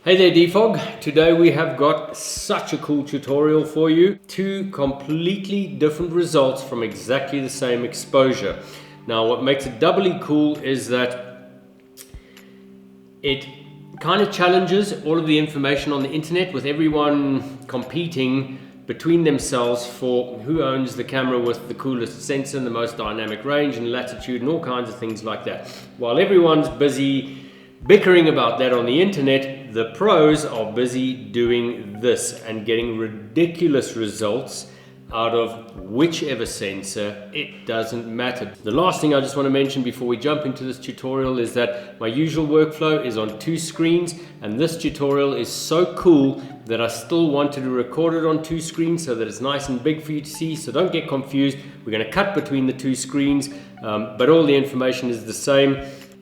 Hey there Defog, today we have got such a cool tutorial for you. Two completely different results from exactly the same exposure. Now what makes it doubly cool is that it kind of challenges all of the information on the internet, with everyone competing between themselves for who owns the camera with the coolest sensor and the most dynamic range and latitude and all kinds of things like that. While everyone's busy bickering about that on the internet, the pros are busy doing this and getting ridiculous results out of whichever sensor. It doesn't matter. The last thing I just want to mention before we jump into this tutorial is that my usual workflow is on 2 screens, and this tutorial is so cool that I still wanted to record it on 2 screens so that it's nice and big for you to see. So don't get confused. We're going to cut between the 2 screens, but all the information is the same.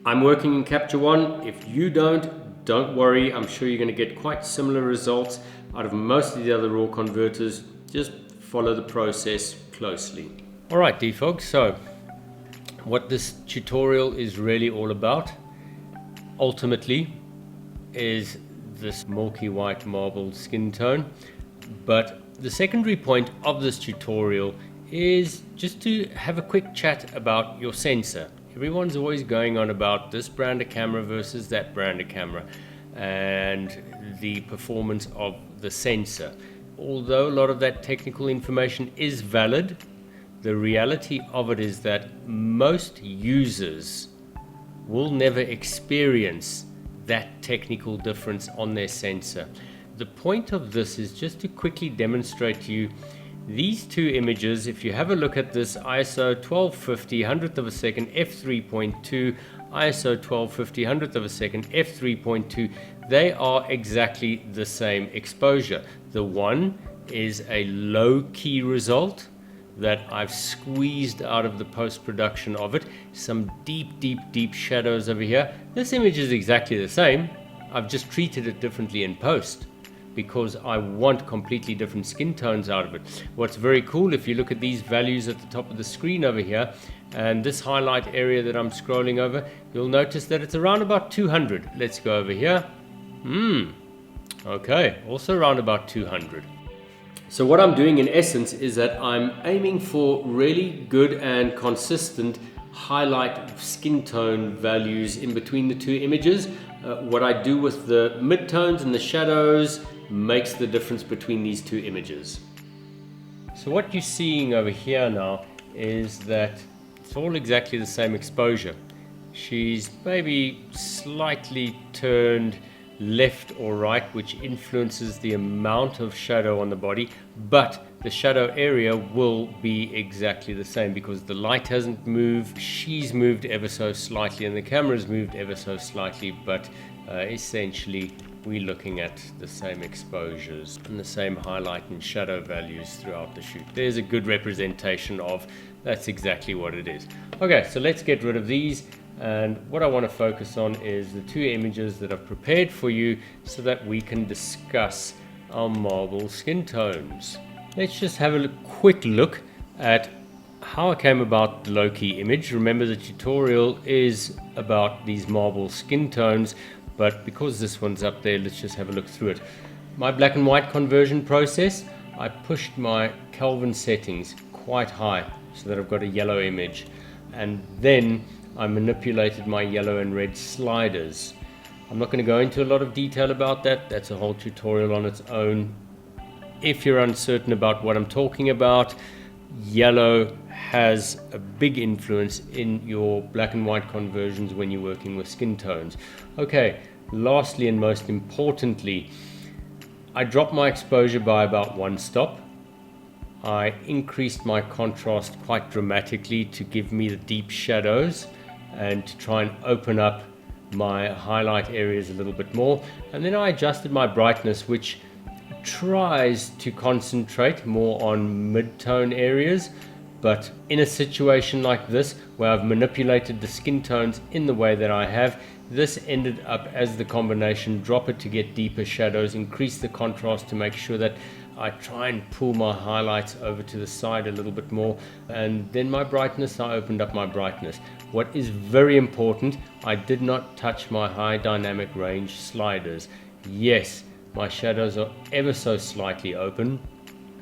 I'm working in Capture One. If you don't worry. I'm sure you're going to get quite similar results out of most of the other RAW converters. Just follow the process closely. All right, Defog. So what this tutorial is really all about, ultimately, is this milky white marble skin tone. But the secondary point of this tutorial is just to have a quick chat about your sensor. Everyone's always going on about this brand of camera versus that brand of camera and the performance of the sensor. Although a lot of that technical information is valid, the reality of it is that most users will never experience that technical difference on their sensor. The point of this is just to quickly demonstrate to you these 2 images. If you have a look at this ISO 1250 100th of a second f3.2, ISO 1250 100th of a second f3.2, they are exactly the same exposure. The one is a low key result that I've squeezed out of the post-production of it. Some deep shadows over here. This image is exactly the same. I've just treated it differently in post, because I want completely different skin tones out of it. What's very cool, if you look at these values at the top of the screen over here, and this highlight area that I'm scrolling over, you'll notice that it's around about 200. Let's go over here. Okay, also around about 200. So what I'm doing in essence is that I'm aiming for really good and consistent highlight skin tone values in between the 2 images. What I do with the midtones and the shadows makes the difference between these 2 images. So what you're seeing over here now is that it's all exactly the same exposure. She's maybe slightly turned left or right, which influences the amount of shadow on the body, but the shadow area will be exactly the same because the light hasn't moved. She's moved ever so slightly and the camera's moved ever so slightly, but essentially we're looking at the same exposures and the same highlight and shadow values throughout the shoot. There's a good representation of that's exactly what it is. Okay, so let's get rid of these, and what I want to focus on is the 2 images that I've prepared for you so that we can discuss our marble skin tones. Let's just have a quick look at how I came about the low-key image. Remember, the tutorial is about these marble skin tones, but because this one's up there, let's just have a look through it. My black and white conversion process, I pushed my Kelvin settings quite high so that I've got a yellow image, and then I manipulated my yellow and red sliders. I'm not going to go into a lot of detail about that. That's a whole tutorial on its own. If you're uncertain about what I'm talking about, yellow has a big influence in your black and white conversions when you're working with skin tones. Okay, lastly and most importantly, I dropped my exposure by about 1 stop. I increased my contrast quite dramatically to give me the deep shadows and to try and open up my highlight areas a little bit more. And then I adjusted my brightness, which tries to concentrate more on mid-tone areas. But in a situation like this, where I've manipulated the skin tones in the way that I have, this ended up as the combination: drop it to get deeper shadows, increase the contrast to make sure that I try and pull my highlights over to the side a little bit more, and then my brightness, I opened up my brightness. What is very important, I did not touch my high dynamic range sliders. Yes, my shadows are ever so slightly open.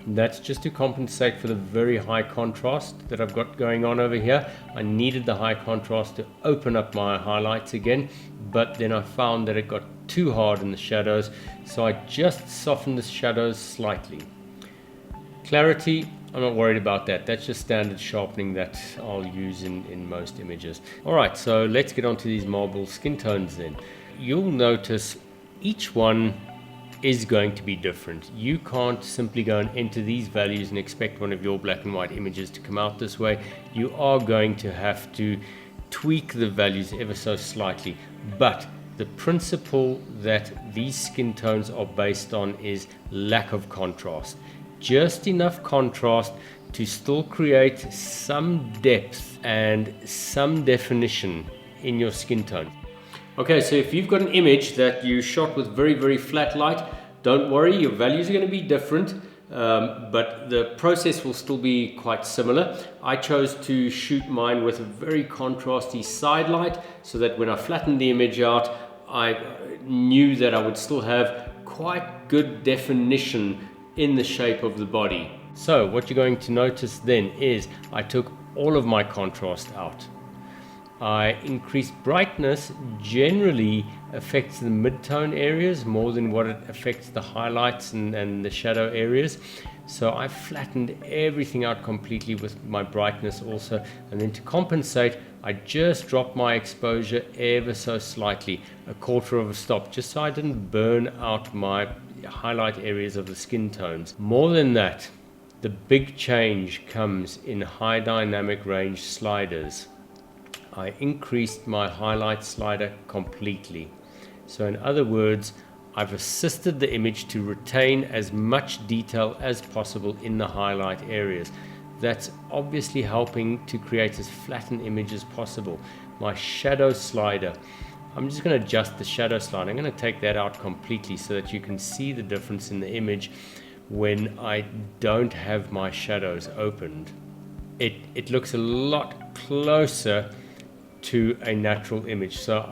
That's just to compensate for the very high contrast that I've got going on over here. I needed the high contrast to open up my highlights again, but then I found that it got too hard in the shadows, so I just softened the shadows slightly. Clarity, I'm not worried about that. That's just standard sharpening that I'll use in most images. Alright, so let's get onto these marble skin tones then. You'll notice each one is going to be different. You can't simply go and enter these values and expect one of your black and white images to come out this way. You are going to have to tweak the values ever so slightly, but the principle that these skin tones are based on is lack of contrast. Just enough contrast to still create some depth and some definition in your skin tone. Okay, so if you've got an image that you shot with very flat light, don't worry, your values are going to be different, but the process will still be quite similar. I chose to shoot mine with a very contrasty side light so that when I flattened the image out, I knew that I would still have quite good definition in the shape of the body. So what you're going to notice then is I took all of my contrast out. I increased brightness generally affects the mid-tone areas more than what it affects the highlights and the shadow areas. So I flattened everything out completely with my brightness also, and then to compensate I just dropped my exposure ever so slightly, 1/4 of a stop, just so I didn't burn out my highlight areas of the skin tones. More than that, the big change comes in high dynamic range sliders. I increased my highlight slider completely. So in other words, I've assisted the image to retain as much detail as possible in the highlight areas. That's obviously helping to create as flat an image as possible. My shadow slider, I'm just going to adjust the shadow slider. I'm going to take that out completely so that you can see the difference in the image when I don't have my shadows opened. It looks a lot closer to a natural image. So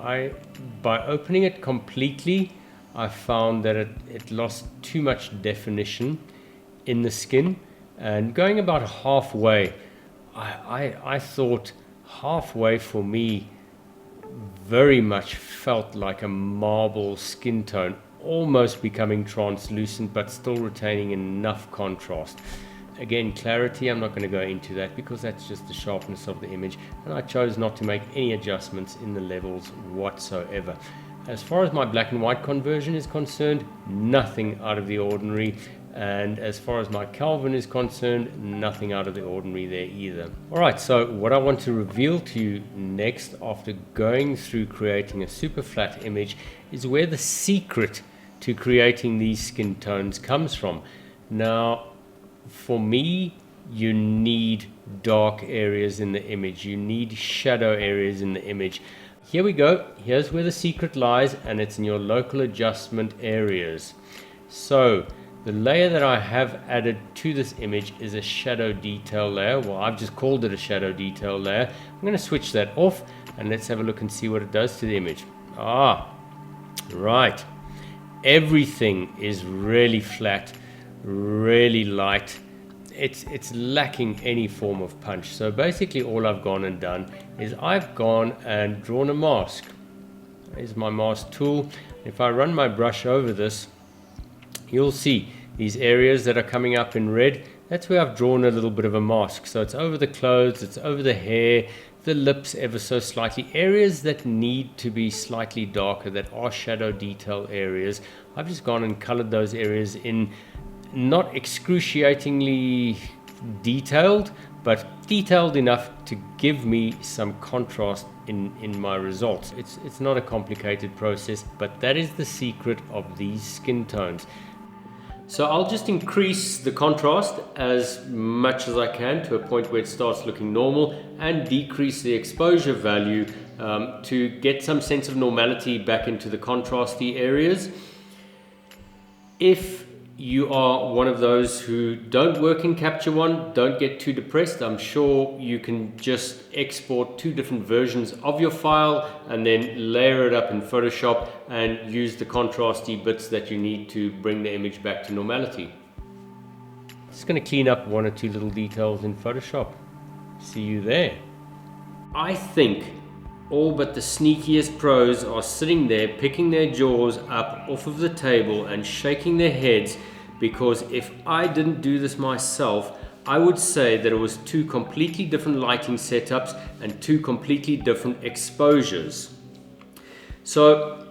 by opening it completely, I found that it lost too much definition in the skin, and going about halfway, I thought halfway for me very much felt like a marble skin tone, almost becoming translucent but still retaining enough contrast. Again, clarity, I'm not going to go into that because that's just the sharpness of the image, and I chose not to make any adjustments in the levels whatsoever. As far as my black and white conversion is concerned, nothing out of the ordinary, and as far as my Kelvin is concerned, nothing out of the ordinary there either. Alright, so what I want to reveal to you next, after going through creating a super flat image, is where the secret to creating these skin tones comes from. Now, for me, you need dark areas in the image. You need shadow areas in the image. Here we go. Here's where the secret lies, and it's in your local adjustment areas. So the layer that I have added to this image is a shadow detail layer. Well, I've just called it a shadow detail layer. I'm going to switch that off, and let's have a look and see what it does to the image. Right. Everything is really flat, really light. It's lacking any form of punch. So basically all I've gone and done is I've gone and drawn a mask. Here's my mask tool. If I run my brush over this, you'll see these areas that are coming up in red. That's where I've drawn a little bit of a mask. So it's over the clothes, it's over the hair, the lips ever so slightly. Areas that need to be slightly darker, that are shadow detail areas. I've just gone and colored those areas in, not excruciatingly detailed, but detailed enough to give me some contrast in my results. It's not a complicated process, but that is the secret of these skin tones. So I'll just increase the contrast as much as I can to a point where it starts looking normal, and decrease the exposure value to get some sense of normality back into the contrasty areas. If you are one of those who don't work in Capture One, don't get too depressed. I'm sure you can just export 2 different versions of your file and then layer it up in Photoshop and use the contrasty bits that you need to bring the image back to normality. Just going to clean up 1 or 2 little details in Photoshop. See you there. I think all but the sneakiest pros are sitting there picking their jaws up off of the table and shaking their heads, because if I didn't do this myself, I would say that it was 2 completely different lighting setups and 2 completely different exposures. So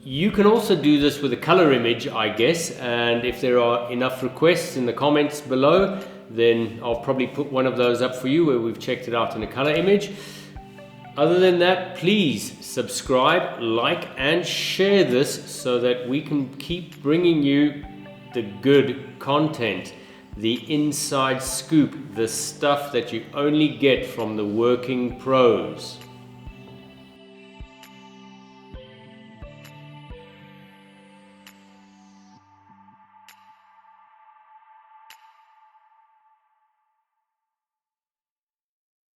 you can also do this with a color image, I guess, and if there are enough requests in the comments below, then I'll probably put one of those up for you where we've checked it out in a color image. Other than that, please subscribe, like, and share this so that we can keep bringing you the good content, the inside scoop, the stuff that you only get from the working pros.